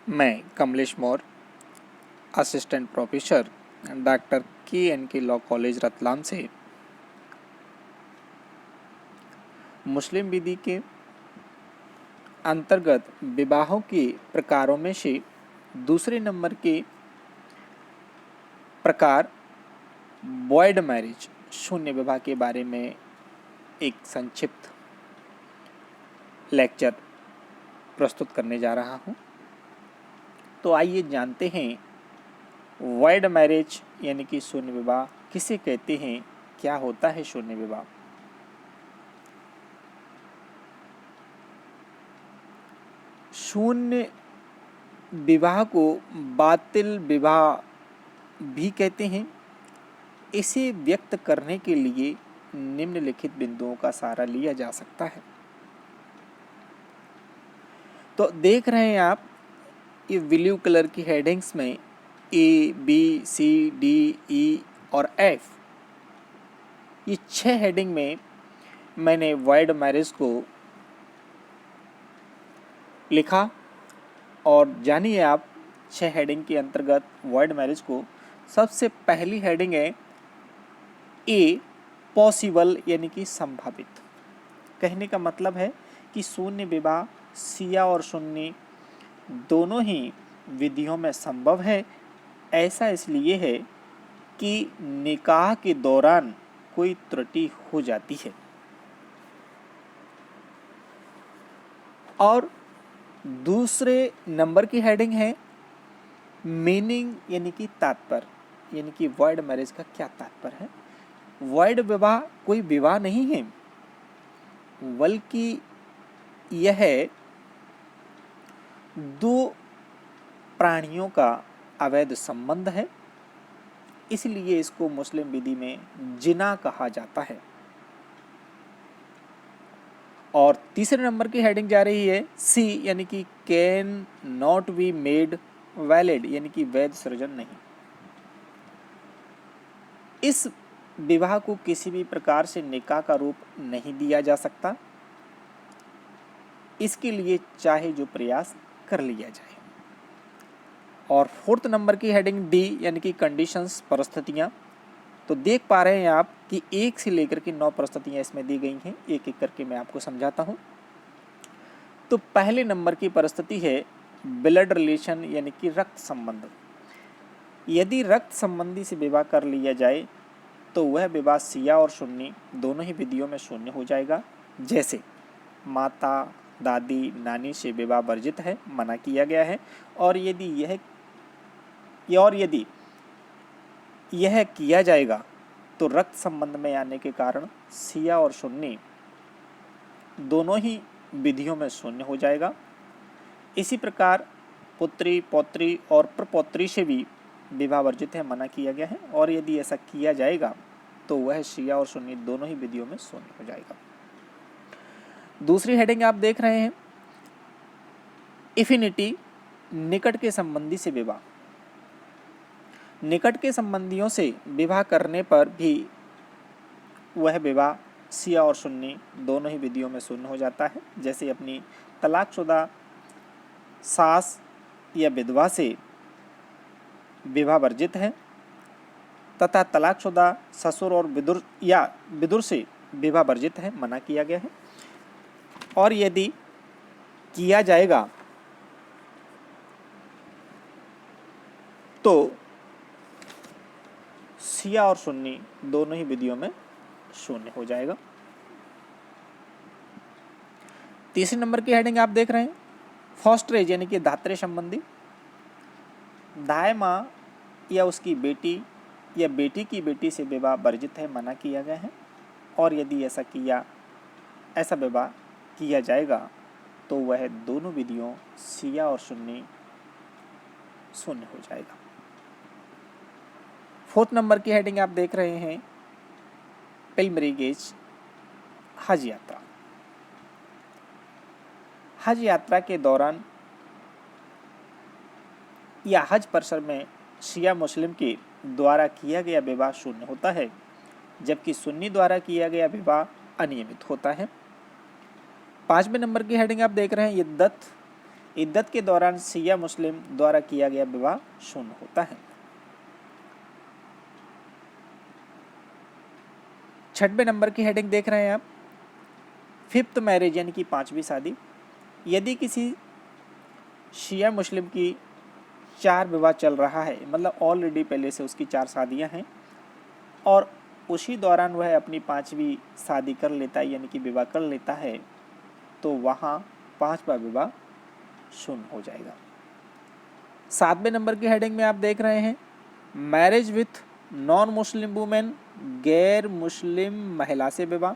मैं Kamlesh Maurya, assistant professor doctor के law college Ratlam से मुस्लिम विधि के अंतर्गत विवाहों के प्रकारों में से दूसरे नंबर के प्रकार वॉइड मैरिज शून्य विवाह के बारे में एक संक्षिप्त लेक्चर प्रस्तुत करने जा रहा हूं। तो आइए जानते हैं वॉइड मैरिज यानी कि शून्य विवाह किसे कहते हैं, क्या होता है शून्य विवाह। शून्य विवाह को बातिल विवाह भी कहते हैं। इसे व्यक्त करने के लिए निम्नलिखित बिंदुओं का सहारा लिया जा सकता है। तो देख रहे हैं आप ये ब्लू कलर की हेडिंग्स में ए, बी, सी, डी, ई और एफ, ये 6 हेडिंग में मैंने वॉइड मैरिज को लिखा। और जानिए आप 6 हेडिंग के अंतर्गत वॉइड मैरिज को सबसे पहली हेडिंग है ए, पॉसिबल यानी कि संभावित। कहने का मतलब है कि शून्य विवाह सिया और सुन्नी दोनों ही विधियों में संभव है। ऐसा इसलिए है कि निकाह के दौरान कोई त्रुटि हो जाती है। और दूसरे नंबर की हेडिंग है मीनिंग यानी कि तात्पर्य, यानी कि वॉइड मैरिज का क्या तात्पर्य है। वॉइड विवाह कोई विवाह नहीं है, बल्कि यह दो प्राणियों का अवैध संबंध है। इसलिए इसको मुस्लिम विधि में जिना कहा जाता है। और तीसरे नंबर की हेडिंग जा रही है सी, यानी कि can not be made valid, यानी कि वैध सृजन नहीं। इस विवाह को किसी भी प्रकार से निकाह का रूप नहीं दिया जा सकता। इसके लिए चाहे जो प्रयास कर लिया जाए। और फोर्थ नंबर की हेडिंग डी, यानी कि कंडीशंस, परिस्थितियां। तो देख पा रहे हैं आप कि 1 से लेकर के 9 परिस्थितियां इसमें दी गई हैं। एक एक करके मैं आपको समझाता हूं। तो पहले नंबर की परिस्थिति है ब्लड रिलेशन, यानी कि रक्त संबंध। यदि रक्त संबंधी से विवाह कर लिया जाए तो वह विवाह सिया और सुन्नी दोनों ही विधियों में शून्य हो जाएगा। जैसे माता, दादी, नानी से विवाह वर्जित है, मना किया गया है। और यदि यह किया जाएगा तो रक्त संबंध में आने के कारण सिया और सुन्नी दोनों ही विधियों में शून्य हो जाएगा। इसी प्रकार पुत्री, पौत्री और प्रपौत्री से भी विवाह वर्जित है, मना किया गया है। और यदि ऐसा किया जाएगा तो वह सिया और सुन्नी दोनों ही विधियों में शून्य हो जाएगा। दूसरी हेडिंग आप देख रहे हैं इफिनिटी, निकट के संबंधी से विवाह। निकट के संबंधियों से विवाह करने पर भी वह विवाह सिया और सुन्नी दोनों ही विधियों में शून्य हो जाता है। जैसे अपनी तलाकशुदा सास या विधवा से विवाह वर्जित है तथा तलाकशुदा ससुर और विदुर से विवाह वर्जित है, मना किया गया है। और यदि किया जाएगा तो सिया और सुन्नी दोनों ही विधियों में शून्य हो जाएगा। तीसरे नंबर की हेडिंग आप देख रहे हैं फॉस्टरेज, यानी कि दात्रे संबंधी। दाई माँ या उसकी बेटी या बेटी की बेटी से विवाह वर्जित है, मना किया गया है। और यदि ऐसा विवाह किया जाएगा तो वह दोनों विधियों सिया और सुन्नी शून्य हो जाएगा। फोर्थ नंबर की हेडिंग आप देख रहे हैं पिलग्रिमेज, हज यात्रा। हज यात्रा के दौरान या हज परिसर में शिया मुस्लिम के द्वारा किया गया विवाह शून्य होता है, जबकि सुन्नी द्वारा किया गया विवाह अनियमित होता है। 5वें नंबर की हेडिंग आप देख रहे हैं इद्दत, इद्दत के दौरान शिया मुस्लिम द्वारा किया गया विवाह शून्य होता है। 6वें नंबर की हेडिंग देख रहे हैं आप, फिफ्थ मैरिज यानी कि 5वीं शादी। यदि किसी शिया मुस्लिम की 4 विवाह चल रहा है, मतलब ऑलरेडी पहले से उसकी 4 शादियां हैं और उसी दौरान वह अपनी 5वीं शादी कर लेता है यानी कि विवाह कर लेता है, तो वहाँ 5वां विवाह शून्य हो जाएगा। 7वें नंबर की हेडिंग में आप देख रहे हैं, marriage with non Muslim women, गैर मुस्लिम महिला से विवाह।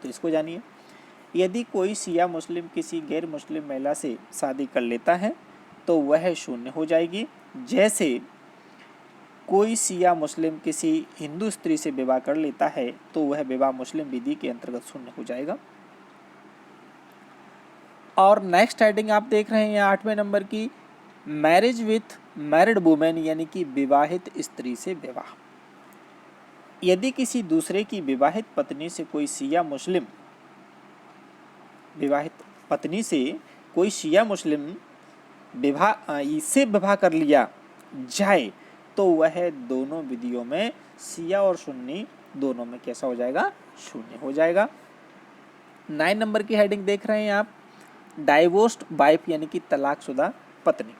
तो इसको जानिए, यदि कोई शिया मुस्लिम किसी गैर मुस्लिम महिला से शादी कर लेता है तो वह शून्य हो जाएगी। जैसे कोई शिया मुस्लिम किसी हिंदू स्त्री से विवाह कर लेता है तो वह विवाह मुस्लिम विधि के अंतर्गत शून्य हो जाएगा। और नेक्स्ट हेडिंग आप देख रहे हैं 8वें नंबर की, मैरिज विथ मैरिड वुमेन यानी कि विवाहित स्त्री से विवाह। यदि किसी दूसरे की विवाहित पत्नी से कोई शिया मुस्लिम विवाह कर लिया जाए तो वह दोनों विधियों में शिया और सुन्नी दोनों में कैसा हो जाएगा, शून्य हो जाएगा। 9 नंबर की हेडिंग देख रहे हैं आप, डाइवोर्स्ड वाइफ यानी कि तलाकशुदा पत्नी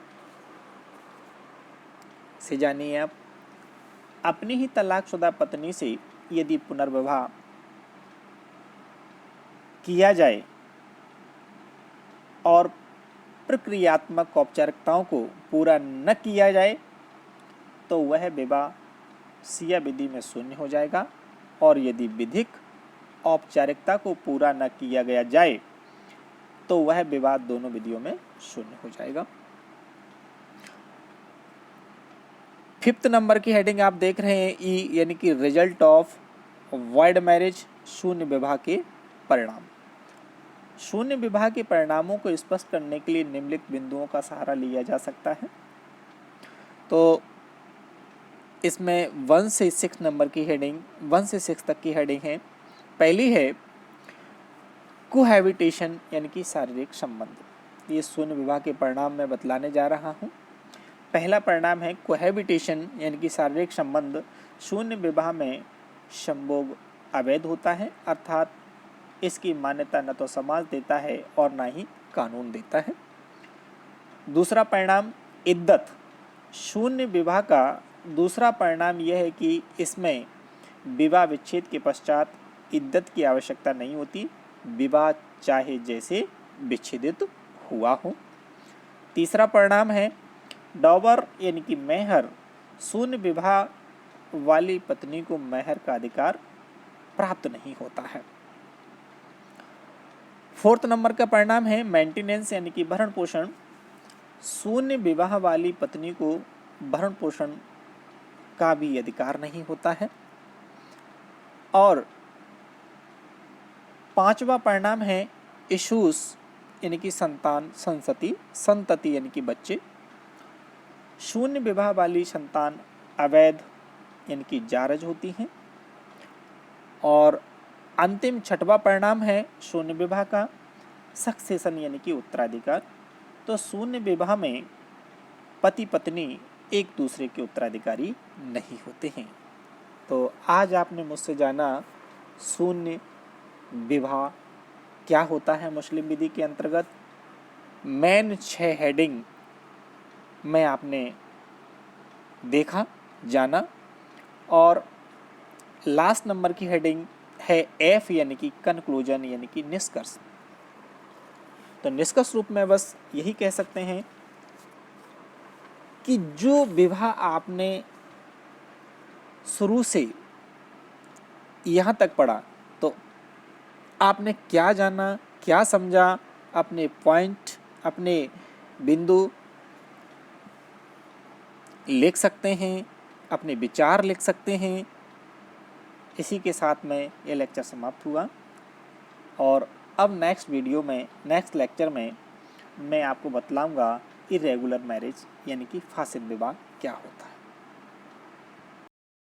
से जानिए आप, अपनी ही तलाकशुदा पत्नी से यदि पुनर्विवाह किया जाए और प्रक्रियात्मक औपचारिकताओं को पूरा न किया जाए तो वह विवाह शिया विधि में शून्य हो जाएगा, और यदि विधिक औपचारिकता को पूरा न किया गया जाए तो वह विवाह दोनों विधियों में शून्य हो जाएगा। 5th नंबर की हेडिंग आप देख रहे हैं, ई यानी कि रिजल्ट ऑफ वॉइड मैरिज, शून्य विवाह के परिणाम। शून्य विवाह के परिणामों को स्पष्ट करने के लिए निम्नलिखित बिंदुओं का सहारा लिया जा सकता है। तो इसमें 1 से 6 नंबर की हेडिंग, 1 से 6 तक की हेडिंग है। पहली है कोहैबिटेशन यानी कि शारीरिक संबंध। ये शून्य विवाह के परिणाम में बतलाने जा रहा हूँ। पहला परिणाम है कोहैबिटेशन यानी कि शारीरिक संबंध। शून्य विवाह में संभोग अवैध होता है, अर्थात इसकी मान्यता न तो समाज देता है और न ही कानून देता है। दूसरा परिणाम इद्दत। शून्य विवाह का दूसरा परिणाम यह है कि इसमें विवाह विच्छेद के पश्चात इद्दत की आवश्यकता नहीं होती, विवाह चाहे जैसे विच्छेदित हुआ हो। तीसरा परिणाम है डॉवर यानी कि मेहर। शून्य विवाह वाली पत्नी को मेहर का अधिकार प्राप्त नहीं होता है। 4th नंबर का परिणाम है मेंटेनेंस यानी कि भरण पोषण। शून्य विवाह वाली पत्नी को भरण पोषण का भी अधिकार नहीं होता है। और 5वां परिणाम है इशूज यानी कि संतति यानी कि बच्चे। शून्य विवाह वाली संतान अवैध यानी कि जारज होती हैं। और अंतिम 6वां परिणाम है शून्य विवाह का सक्सेशन यानी कि उत्तराधिकार। तो शून्य विवाह में पति पत्नी एक दूसरे के उत्तराधिकारी नहीं होते हैं। तो आज आपने मुझसे जाना शून्य विवाह क्या होता है मुस्लिम विधि के अंतर्गत। मेन 6 हेडिंग में आपने देखा, जाना। और लास्ट नंबर की हेडिंग है एफ यानी कि कंक्लूजन यानी कि निष्कर्ष। तो निष्कर्ष रूप में बस यही कह सकते हैं कि जो विवाह आपने शुरू से यहाँ तक पढ़ा तो आपने क्या जाना, क्या समझा, अपने पॉइंट, अपने बिंदु लिख सकते हैं, अपने विचार लिख सकते हैं। इसी के साथ में ये लेक्चर समाप्त हुआ। और अब नेक्स्ट वीडियो में, नेक्स्ट लेक्चर में मैं आपको बतलाऊंगा इरेगुलर मैरिज यानी कि फासिद विवाह क्या होता है।